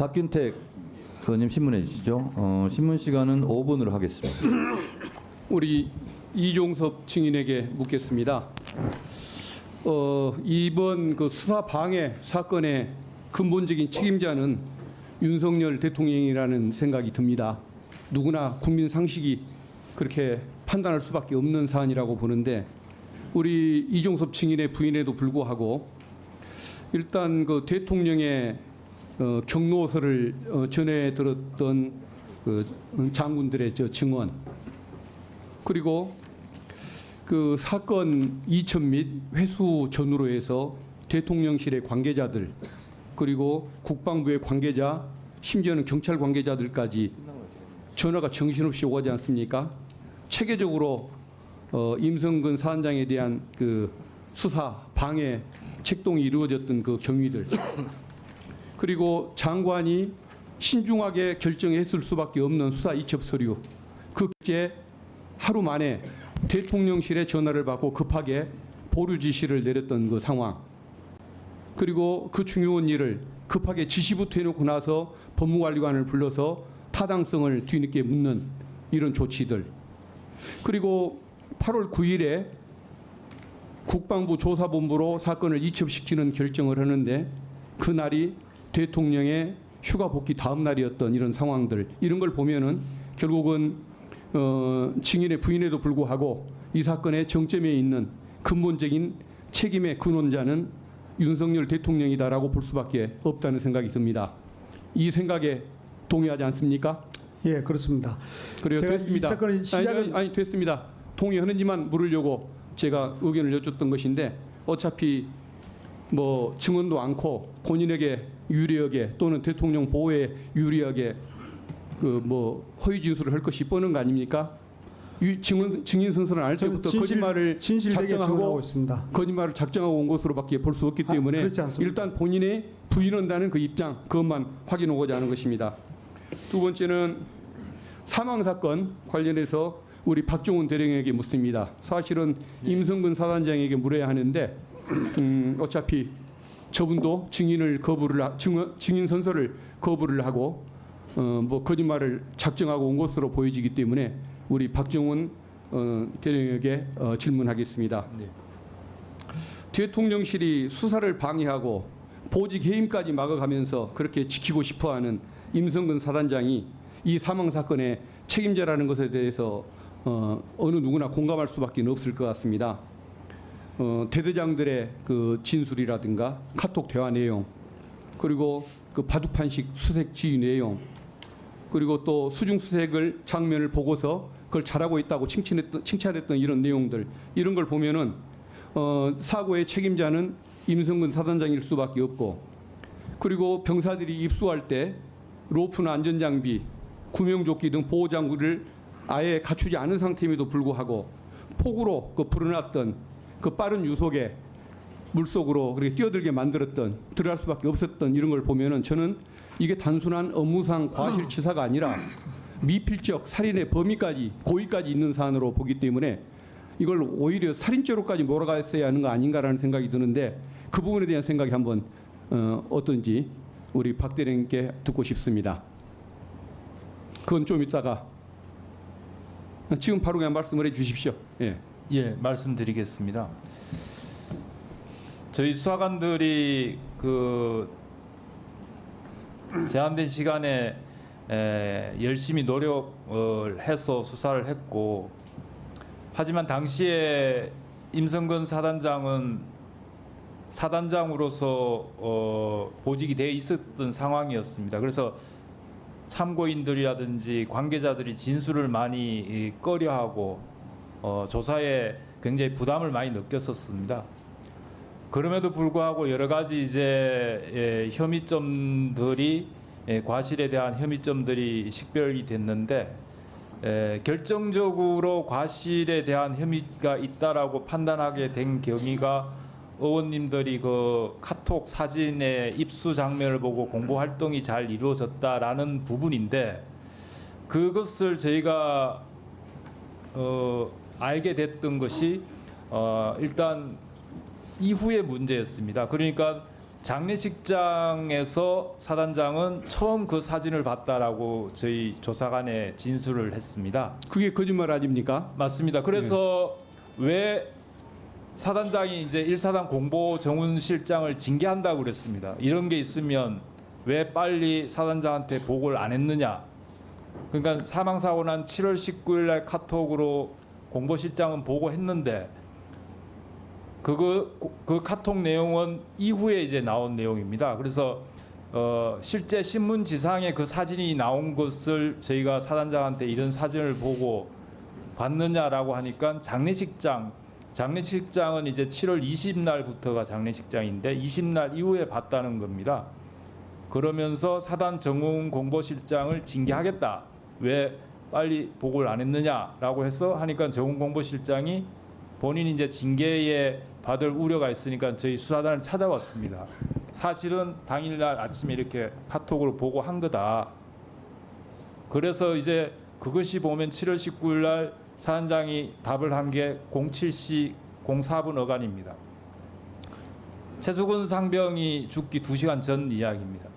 박균택 의원님 신문해 주시죠. 신문 시간은 5분으로 하겠습니다. 우리 이종섭 증인에게 묻겠습니다. 이번 그 수사 방해 사건의 근본적인 책임자는 윤석열 대통령이라는 생각이 듭니다. 누구나 국민 상식이 그렇게 판단할 수밖에 없는 사안이라고 보는데, 우리 이종섭 증인의 부인에도 불구하고 일단 그 대통령의 경로서를 전해 들었던 그 장군들의 증언, 그리고 그 사건 이천 및 회수 전후로 해서 대통령실의 관계자들, 그리고 국방부의 관계자, 심지어는 경찰 관계자들까지 전화가 정신없이 오가지 않습니까? 체계적으로 임성근 사단장에 대한 그 수사 방해 책동이 이루어졌던 그 경위들, 그리고 장관이 신중하게 결정했을 수밖에 없는 수사 이첩 서류, 그게 하루 만에 대통령실에 전화를 받고 급하게 보류 지시를 내렸던 그 상황, 그리고 그 중요한 일을 급하게 지시부터 해놓고 나서 법무관리관을 불러서 타당성을 뒤늦게 묻는 이런 조치들, 그리고 8월 9일에 국방부 조사본부로 사건을 이첩시키는 결정을 하는데 그날이 대통령의 휴가 복귀 다음 날이었던 이런 상황들, 이런 걸 보면은 결국은 증인의 부인에도 불구하고 이 사건의 정점에 있는 근본적인 책임의 근원자는 윤석열 대통령이다라고 볼 수밖에 없다는 생각이 듭니다. 이 생각에 동의하지 않습니까? 예, 그렇습니다. 그래요. 제가 됐습니다. 이 사건의 시작은 아니 됐습니다. 동의하는지만 물으려고 제가 의견을 여쭙던 것인데, 어차피 뭐 증언도 않고 본인에게 유리하게 또는 대통령 보호에 유리하게 그 뭐 허위 진술을 할 것이 뻔한 거 아닙니까? 증인 선서는 알 때부터 거짓말을 진실되게 증언하고 작정하고 있습니다. 거짓말을 작정하고 온 것으로밖에 볼 수 없기 때문에 그렇지 않습니다. 일단 본인의 부인한다는 그 입장, 그것만 확인하고자 하는 것입니다. 두 번째는 사망 사건 관련해서 우리 박종훈 대령에게 묻습니다. 사실은 임성근 사단장에게 물어야 하는데 어차피 저분도 증인 선서를 거부를 하고 뭐 거짓말을 작정하고 온 것으로 보여지기 때문에 우리 박종훈 대령에게 질문하겠습니다. 네. 대통령실이 수사를 방해하고 보직 해임까지 막아가면서 그렇게 지키고 싶어하는 임성근 사단장이 이 사망 사건의 책임자라는 것에 대해서 어느 누구나 공감할 수밖에 없을 것 같습니다. 대대장들의 그 진술이라든가 카톡 대화 내용, 그리고 그 바둑판식 수색 지휘 내용, 그리고 또 수중 수색을 장면을 보고서 그걸 잘하고 있다고 칭찬했던 이런 내용들, 이런 걸 보면은 사고의 책임자는 임성근 사단장일 수밖에 없고, 그리고 병사들이 입수할 때 로프나 안전장비, 구명조끼 등 보호장구를 아예 갖추지 않은 상태임에도 불구하고 폭우로 그 불어났던 그 빠른 유속에 물속으로 그렇게 뛰어들게 만들었던, 들어갈 수밖에 없었던 이런 걸 보면은 저는 이게 단순한 업무상 과실치사가 아니라 미필적 살인의 범위까지, 고의까지 있는 사안으로 보기 때문에 이걸 오히려 살인죄로까지 몰아갔어야 하는 거 아닌가라는 생각이 드는데, 그 부분에 대한 생각이 한번 어떤지 우리 박 대령께 듣고 싶습니다. 그건 좀 이따가, 지금 바로 그냥 말씀을 해 주십시오. 예. 예, 말씀드리겠습니다. 저희 수사관들이 그 제한된 시간에 열심히 노력을 해서 수사를 했고, 하지만 당시에 임성근 사단장은 사단장으로서 보직이 돼 있었던 상황이었습니다. 그래서 참고인들이라든지 관계자들이 진술을 많이 꺼려하고 조사에 굉장히 부담을 많이 느꼈었습니다. 그럼에도 불구하고 여러 가지 이제 혐의점들이, 과실에 대한 혐의점들이 식별이 됐는데, 결정적으로 과실에 대한 혐의가 있다라고 판단하게 된 경위가 의원님들이 그 카톡 사진의 입수 장면을 보고 공보 활동이 잘 이루어졌다라는 부분인데, 그것을 저희가 알게 됐던 것이 일단 이후의 문제였습니다. 그러니까 장례식장에서 사단장은 처음 그 사진을 봤다라고 저희 조사관에 진술을 했습니다. 그게 거짓말 아닙니까? 맞습니다. 그래서 왜 사단장이 이제 1사단 공보 정훈실장을 징계한다고 그랬습니다. 이런 게 있으면 왜 빨리 사단장한테 보고를 안 했느냐. 그러니까 사망사고 난 7월 19일 날 카톡으로 공보실장은 보고했는데 그 카톡 내용은 이후에 이제 나온 내용입니다. 그래서 실제 신문지상에 그 사진이 나온 것을 저희가 사단장한테 이런 사진을 보고 봤느냐라고 하니까 장례식장은 이제 7월 20날부터가 장례식장인데 20날 이후에 봤다는 겁니다. 그러면서 사단 정웅 공보실장을 징계하겠다. 왜 빨리 보고를 안 했느냐라고 해서 하니까 정웅 공보실장이 본인이 이제 징계에 받을 우려가 있으니까 저희 수사단을 찾아왔습니다. 사실은 당일날 아침에 이렇게 카톡으로 보고한 거다. 그래서 이제 그것이 보면 7월 19일 날 사단장이 답을 한 게 07시 04분 어간입니다. 최수근 상병이 죽기 2시간 전 이야기입니다.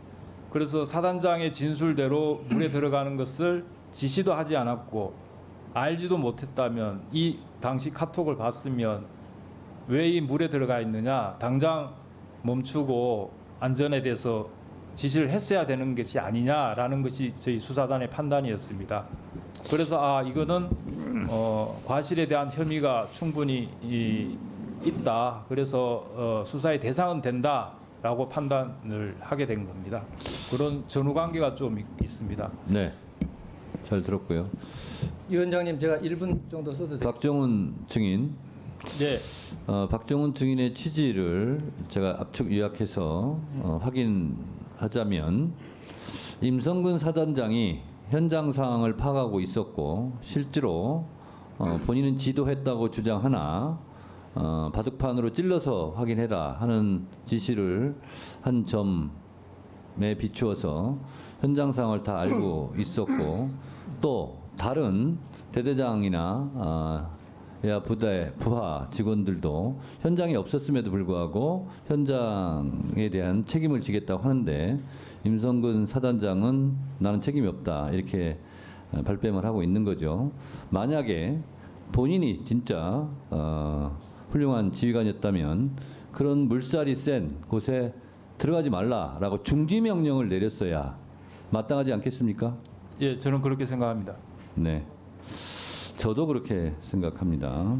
그래서 사단장의 진술대로 물에 들어가는 것을 지시도 하지 않았고 알지도 못했다면 이 당시 카톡을 봤으면 왜 이 물에 들어가 있느냐, 당장 멈추고 안전에 대해서 지시를 했어야 되는 것이 아니냐라는 것이 저희 수사단의 판단이었습니다. 그래서 이거는 과실에 대한 혐의가 충분히 있다. 그래서 수사의 대상은 된다라고 판단을 하게 된 겁니다. 그런 전후 관계가 좀 있습니다. 네, 잘 들었고요. 위원장님 제가 1분 정도 써도 되겠습니다. 박정훈 증인. 네. 박정훈 증인의 취지를 제가 압축 요약해서 확인하자면 임성근 사단장이 현장 상황을 파악하고 있었고 실제로 본인은 지도했다고 주장하나 바둑판으로 찔러서 확인해라 하는 지시를 한 점에 비추어서 현장 상황을 다 알고 있었고 또 다른 대대장이나 야 부대 부하 직원들도 현장에 없었음에도 불구하고 현장에 대한 책임을 지겠다고 하는데 임성근 사단장은 나는 책임이 없다 이렇게 발뺌을 하고 있는 거죠. 만약에 본인이 진짜 훌륭한 지휘관이었다면 그런 물살이 센 곳에 들어가지 말라라고 중지 명령을 내렸어야 마땅하지 않겠습니까? 예, 저는 그렇게 생각합니다. 네. 저도 그렇게 생각합니다.